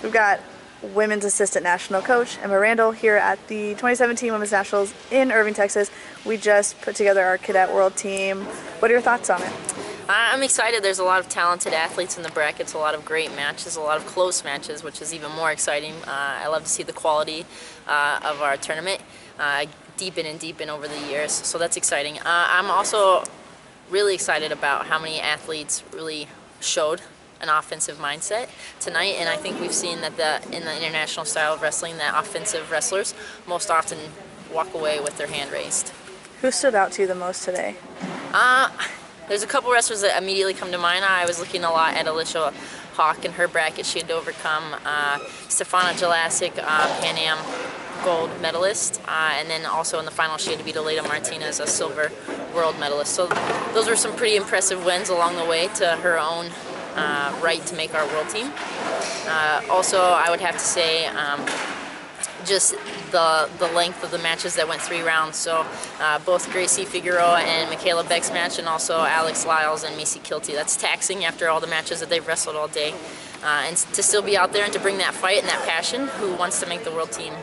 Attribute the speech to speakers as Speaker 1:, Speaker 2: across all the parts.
Speaker 1: We've got women's assistant national coach Emma Randall here at the 2017 Women's Nationals in Irving, Texas. We just put together our cadet world team. What are your thoughts on it?
Speaker 2: I'm excited. There's a lot of talented athletes in the brackets, a lot of great matches, a lot of close matches, which is even more exciting. I love to see the quality of our tournament deepen and deepen over the years, so that's exciting. I'm also really excited about how many athletes really showed an offensive mindset tonight, and I think we've seen that in the international style of wrestling, that offensive wrestlers most often walk away with their hand raised.
Speaker 1: Who stood out to you the most today?
Speaker 2: There's a couple wrestlers that immediately come to mind. I was looking a lot at Alicia Hawk in her bracket. She had to overcome Stefana Jelasic, Pan Am gold medalist, and then also in the final she had to beat Aleda Martinez, a silver world medalist. So those were some pretty impressive wins along the way to her own right to make our world team. Also, I would have to say just the length of the matches that went 3 rounds. So both Gracie Figueroa and Michaela Beck's match, and also Alex Lyles and Macy Kilty. That's taxing after all the matches that they've wrestled all day. And to still be out there and to bring that fight and that passion, who wants to make the world team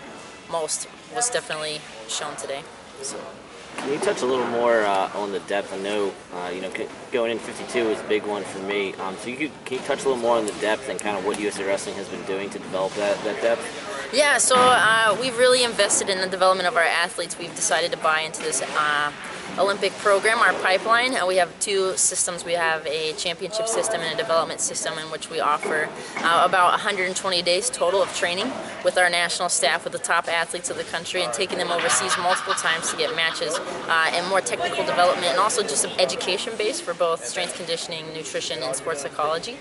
Speaker 2: most, was definitely shown today. So.
Speaker 3: Can you touch a little more on the depth? I know, going in 52 was a big one for me. So can you touch a little more on the depth and kind of what USA Wrestling has been doing to develop that depth?
Speaker 2: Yeah, so we've really invested in the development of our athletes. We've decided to buy into this Olympic program, our pipeline. We have 2 systems. We have a championship system and a development system in which we offer about 120 days total of training with our national staff, with the top athletes of the country, and taking them overseas multiple times to get matches and more technical development, and also just some education base for both strength conditioning, nutrition, and sports psychology.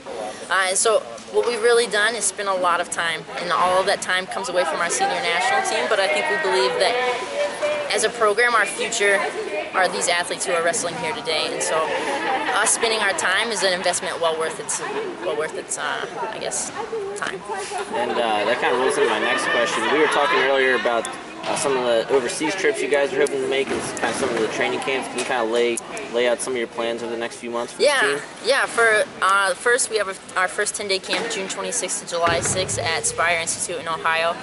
Speaker 2: And so what we've really done is spend a lot of time, and all of that time comes away from our senior national team, but I think we believe that as a program, our future are these athletes who are wrestling here today, and so us spending our time is an investment well worth its I guess, time.
Speaker 3: And that kind of rolls into my next question. We were talking earlier about some of the overseas trips you guys are hoping to make, and kind of some of the training camps. Can you kind of lay out some of your plans over the next few months for the team?
Speaker 2: Yeah. For first, we have our first 10-day camp, June 26th to July 6th at Spire Institute in Ohio.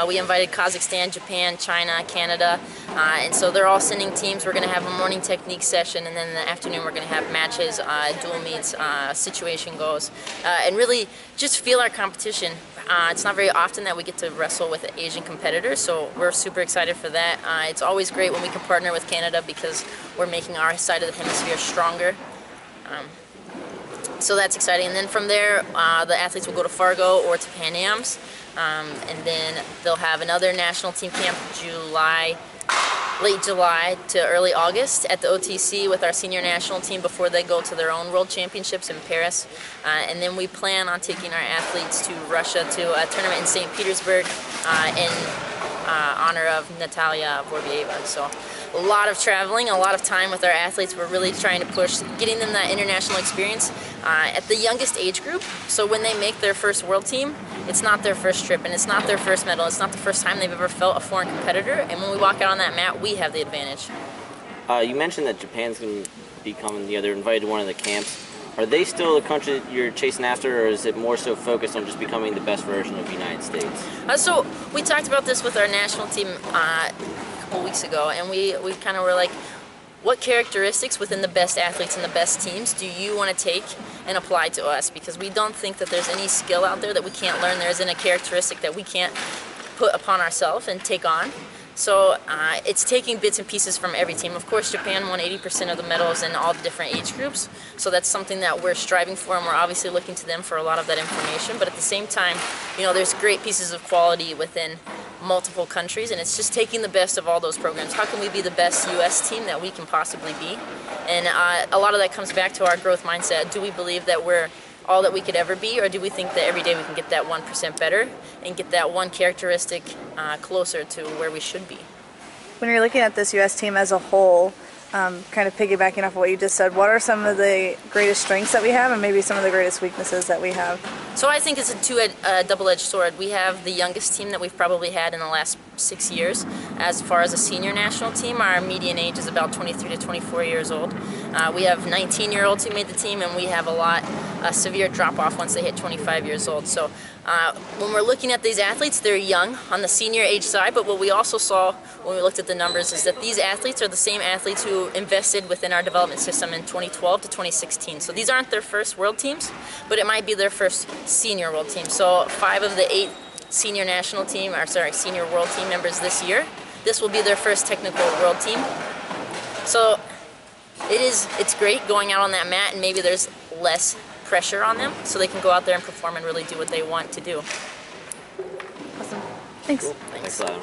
Speaker 2: We invited Kazakhstan, Japan, China, Canada, and so they're all sending teams. We're going to have a morning technique session, and then in the afternoon we're going to have matches, dual meets, situation goes, and really just feel our competition. It's not very often that we get to wrestle with Asian competitors, so we're super excited for that. It's always great when we can partner with Canada because we're making our side of the hemisphere stronger. So that's exciting. And then from there, the athletes will go to Fargo or to Pan Am's, and then they'll have another national team camp late July to early August at the OTC with our senior national team before they go to their own world championships in Paris. And then we plan on taking our athletes to Russia to a tournament in St. Petersburg in honor of Natalia Vorbieva. So a lot of traveling, a lot of time with our athletes. We're really trying to push getting them that international experience at the youngest age group. So when they make their first world team, it's not their first trip and it's not their first medal. It's not the first time they've ever felt a foreign competitor. And when we walk out on that mat, we have the advantage.
Speaker 3: You mentioned that Japan's going to be coming, they're invited to one of the camps. Are they still the country that you're chasing after, or is it more so focused on just becoming the best version of the United States?
Speaker 2: So we talked about this with our national team a couple weeks ago, and we kind of were like, what characteristics within the best athletes and the best teams do you want to take and apply to us? Because we don't think that there's any skill out there that we can't learn. There isn't a characteristic that we can't put upon ourselves and take on. So it's taking bits and pieces from every team. Of course, Japan won 80% of the medals in all the different age groups, so that's something that we're striving for, and we're obviously looking to them for a lot of that information. But at the same time, there's great pieces of quality within multiple countries, and it's just taking the best of all those programs. How can we be the best U.S. team that we can possibly be? And a lot of that comes back to our growth mindset. Do we believe that we're all that we could ever be, or do we think that every day we can get that 1% better and get that one characteristic closer to where we should be?
Speaker 1: When you're looking at this U.S. team as a whole, kind of piggybacking off of what you just said, what are some of the greatest strengths that we have and maybe some of the greatest weaknesses that we have?
Speaker 2: So I think it's a double-edged sword. We have the youngest team that we've probably had in the last 6 years. As far as a senior national team, our median age is about 23 to 24 years old. We have 19-year-olds who made the team, and we have a lot a severe drop-off once they hit 25 years old. So when we're looking at these athletes, they're young on the senior age side, but what we also saw when we looked at the numbers is that these athletes are the same athletes who invested within our development system in 2012 to 2016. So these aren't their first world teams, but it might be their first senior world team. So 5 of the 8 senior world team members this year, this will be their first technical world team. So it's great going out on that mat, and maybe there's less pressure on them, so they can go out there and perform and really do what they want to do.
Speaker 1: Awesome. Thanks.
Speaker 3: Cool. Thanks a lot.